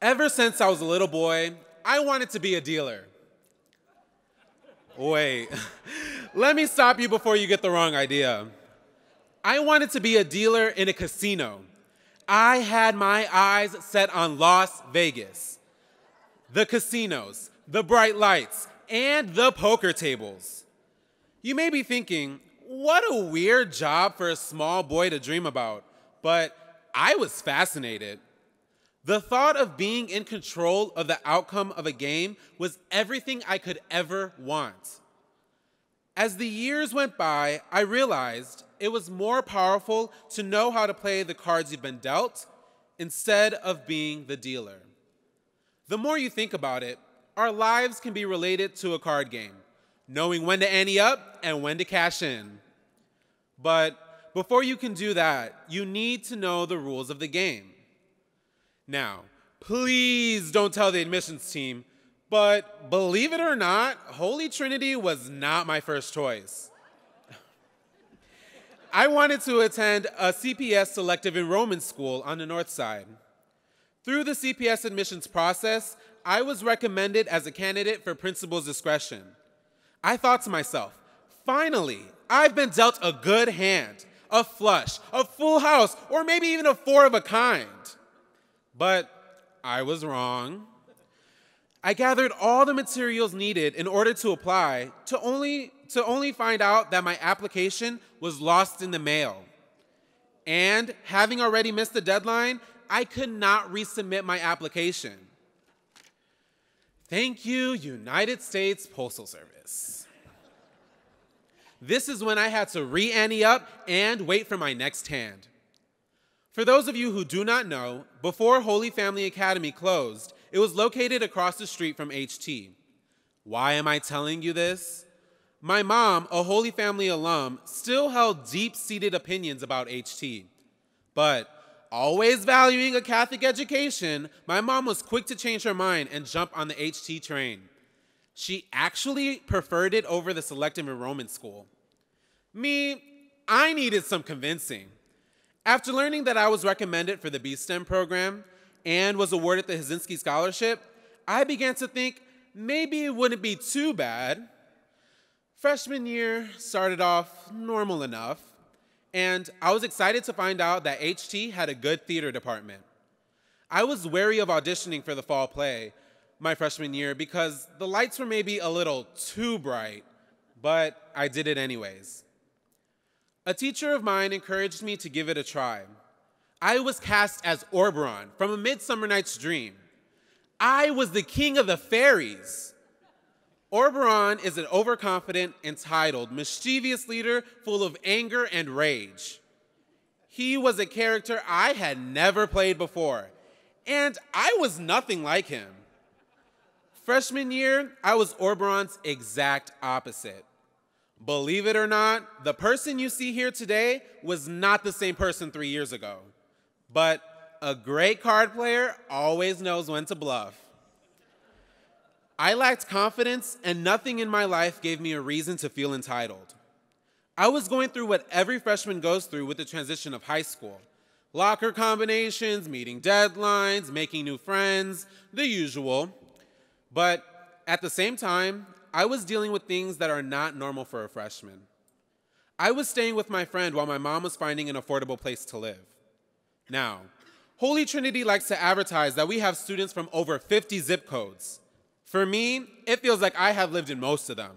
Ever since I was a little boy, I wanted to be a dealer. Wait, let me stop you before you get the wrong idea. I wanted to be a dealer in a casino. I had my eyes set on Las Vegas. The casinos, the bright lights, and the poker tables. You may be thinking, what a weird job for a small boy to dream about, but I was fascinated. The thought of being in control of the outcome of a game was everything I could ever want. As the years went by, I realized it was more powerful to know how to play the cards you've been dealt instead of being the dealer. The more you think about it, our lives can be related to a card game, knowing when to ante up and when to cash in. But before you can do that, you need to know the rules of the game. Now, please don't tell the admissions team, but believe it or not, Holy Trinity was not my first choice. I wanted to attend a CPS selective enrollment school on the north side. Through the CPS admissions process, I was recommended as a candidate for principal's discretion. I thought to myself, finally, I've been dealt a good hand, a flush, a full house, or maybe even a four of a kind. But I was wrong. I gathered all the materials needed in order to apply to only find out that my application was lost in the mail. And having already missed the deadline, I could not resubmit my application. Thank you, United States Postal Service. This is when I had to re-ante up and wait for my next hand. For those of you who do not know, before Holy Family Academy closed, it was located across the street from HT. Why am I telling you this? My mom, a Holy Family alum, still held deep-seated opinions about HT. But always valuing a Catholic education, my mom was quick to change her mind and jump on the HT train. She actually preferred it over the selective enrollment school. Me, I needed some convincing. After learning that I was recommended for the B-STEM program and was awarded the Hazinski Scholarship, I began to think maybe it wouldn't be too bad. Freshman year started off normal enough, and I was excited to find out that HT had a good theater department. I was wary of auditioning for the fall play my freshman year because the lights were maybe a little too bright, but I did it anyways. A teacher of mine encouraged me to give it a try. I was cast as Oberon from A Midsummer Night's Dream. I was the king of the fairies. Oberon is an overconfident, entitled, mischievous leader full of anger and rage. He was a character I had never played before, and I was nothing like him. Freshman year, I was Oberon's exact opposite. Believe it or not, the person you see here today was not the same person 3 years ago. But a great card player always knows when to bluff. I lacked confidence, and nothing in my life gave me a reason to feel entitled. I was going through what every freshman goes through with the transition of high school. Locker combinations, meeting deadlines, making new friends, the usual. But at the same time, I was dealing with things that are not normal for a freshman. I was staying with my friend while my mom was finding an affordable place to live. Now, Holy Trinity likes to advertise that we have students from over 50 zip codes. For me, it feels like I have lived in most of them.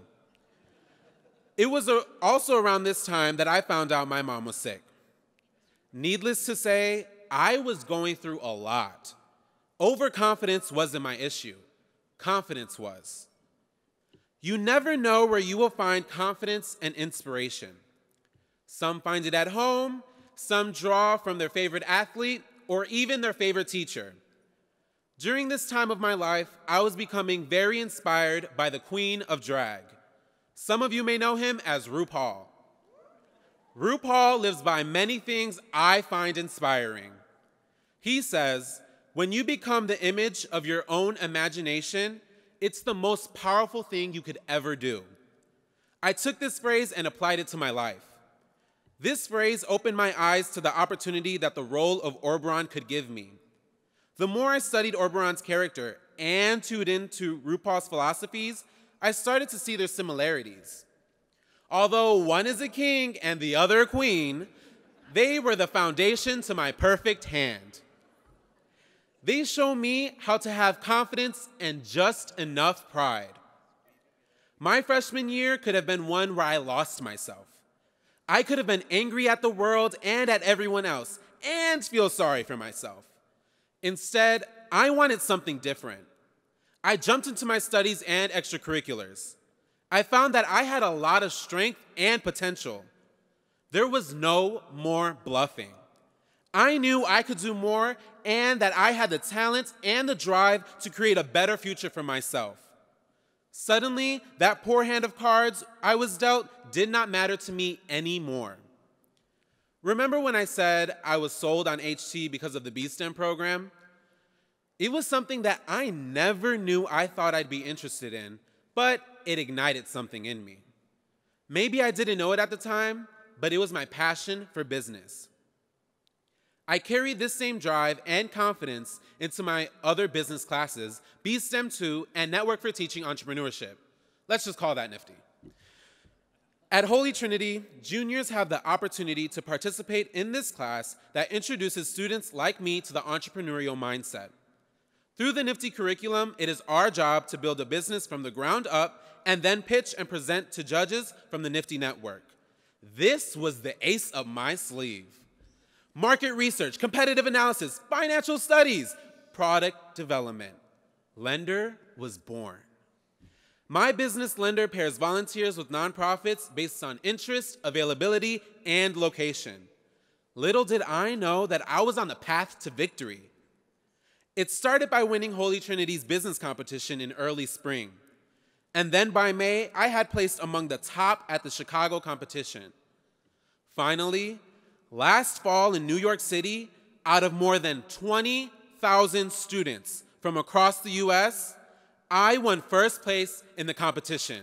It was also around this time that I found out my mom was sick. Needless to say, I was going through a lot. Overconfidence wasn't my issue. Confidence was. You never know where you will find confidence and inspiration. Some find it at home, some draw from their favorite athlete, or even their favorite teacher. During this time of my life, I was becoming very inspired by the Queen of Drag. Some of you may know him as RuPaul. RuPaul lives by many things I find inspiring. He says, when you become the image of your own imagination, it's the most powerful thing you could ever do. I took this phrase and applied it to my life. This phrase opened my eyes to the opportunity that the role of Oberon could give me. The more I studied Oberon's character and tuned into RuPaul's philosophies, I started to see their similarities. Although one is a king and the other a queen, they were the foundation to my perfect hand. They show me how to have confidence and just enough pride. My freshman year could have been one where I lost myself. I could have been angry at the world and at everyone else and feel sorry for myself. Instead, I wanted something different. I jumped into my studies and extracurriculars. I found that I had a lot of strength and potential. There was no more bluffing. I knew I could do more and that I had the talent and the drive to create a better future for myself. Suddenly, that poor hand of cards I was dealt did not matter to me anymore. Remember when I said I was sold on HT because of the B-STEM program? It was something that I never knew I thought I'd be interested in, but it ignited something in me. Maybe I didn't know it at the time, but it was my passion for business. I carried this same drive and confidence into my other business classes, B-STEM 2 and Network for Teaching Entrepreneurship. Let's just call that nifty. At Holy Trinity, juniors have the opportunity to participate in this class that introduces students like me to the entrepreneurial mindset. Through the nifty curriculum, it is our job to build a business from the ground up and then pitch and present to judges from the nifty network. This was the ace up my sleeve. Market research, competitive analysis, financial studies, product development. Lender was born. My business Lender pairs volunteers with nonprofits based on interest, availability, and location. Little did I know that I was on the path to victory. It started by winning Holy Trinity's business competition in early spring. And then by May, I had placed among the top at the Chicago competition. Finally, last fall in New York City, out of more than 20,000 students from across the US, I won first place in the competition.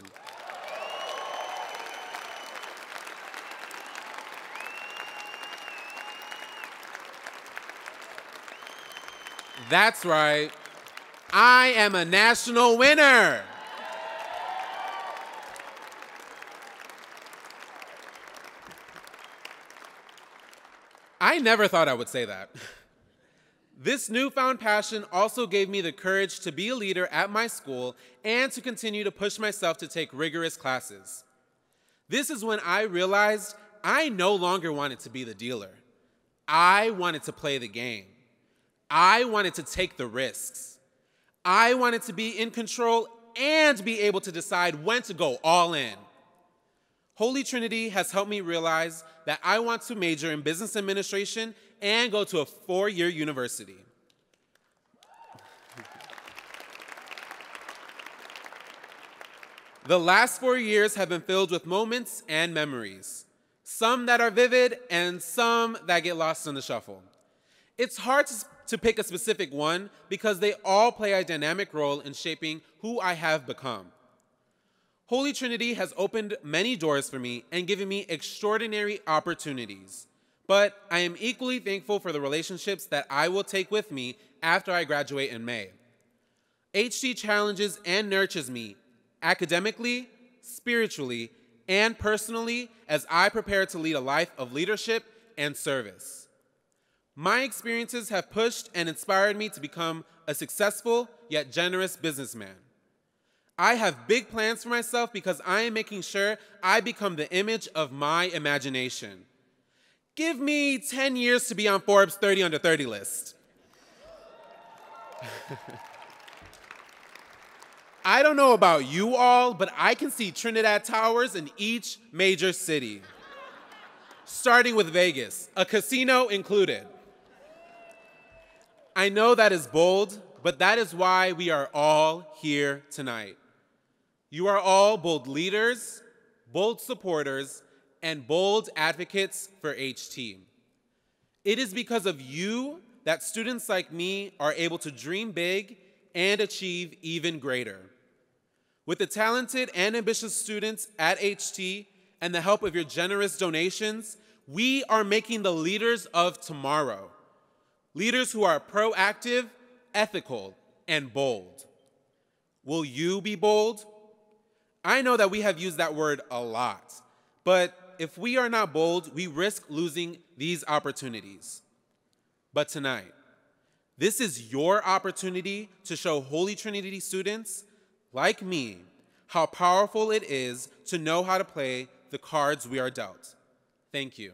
That's right, I am a national winner. I never thought I would say that. This newfound passion also gave me the courage to be a leader at my school and to continue to push myself to take rigorous classes. This is when I realized I no longer wanted to be the dealer. I wanted to play the game. I wanted to take the risks. I wanted to be in control and be able to decide when to go all in. Holy Trinity has helped me realize that I want to major in business administration and go to a 4-year university. The last 4 years have been filled with moments and memories, some that are vivid and some that get lost in the shuffle. It's hard to pick a specific one because they all play a dynamic role in shaping who I have become. Holy Trinity has opened many doors for me and given me extraordinary opportunities, but I am equally thankful for the relationships that I will take with me after I graduate in May. HT challenges and nurtures me academically, spiritually, and personally as I prepare to lead a life of leadership and service. My experiences have pushed and inspired me to become a successful yet generous businessman. I have big plans for myself because I am making sure I become the image of my imagination. Give me 10 years to be on Forbes 30 under 30 list. I don't know about you all, but I can see Trinidad Towers in each major city, starting with Vegas, a casino included. I know that is bold, but that is why we are all here tonight. You are all bold leaders, bold supporters, and bold advocates for HT. It is because of you that students like me are able to dream big and achieve even greater. With the talented and ambitious students at HT and the help of your generous donations, we are making the leaders of tomorrow. Leaders who are proactive, ethical, and bold. Will you be bold? I know that we have used that word a lot, but if we are not bold, we risk losing these opportunities. But tonight, this is your opportunity to show Holy Trinity students, like me, how powerful it is to know how to play the cards we are dealt. Thank you.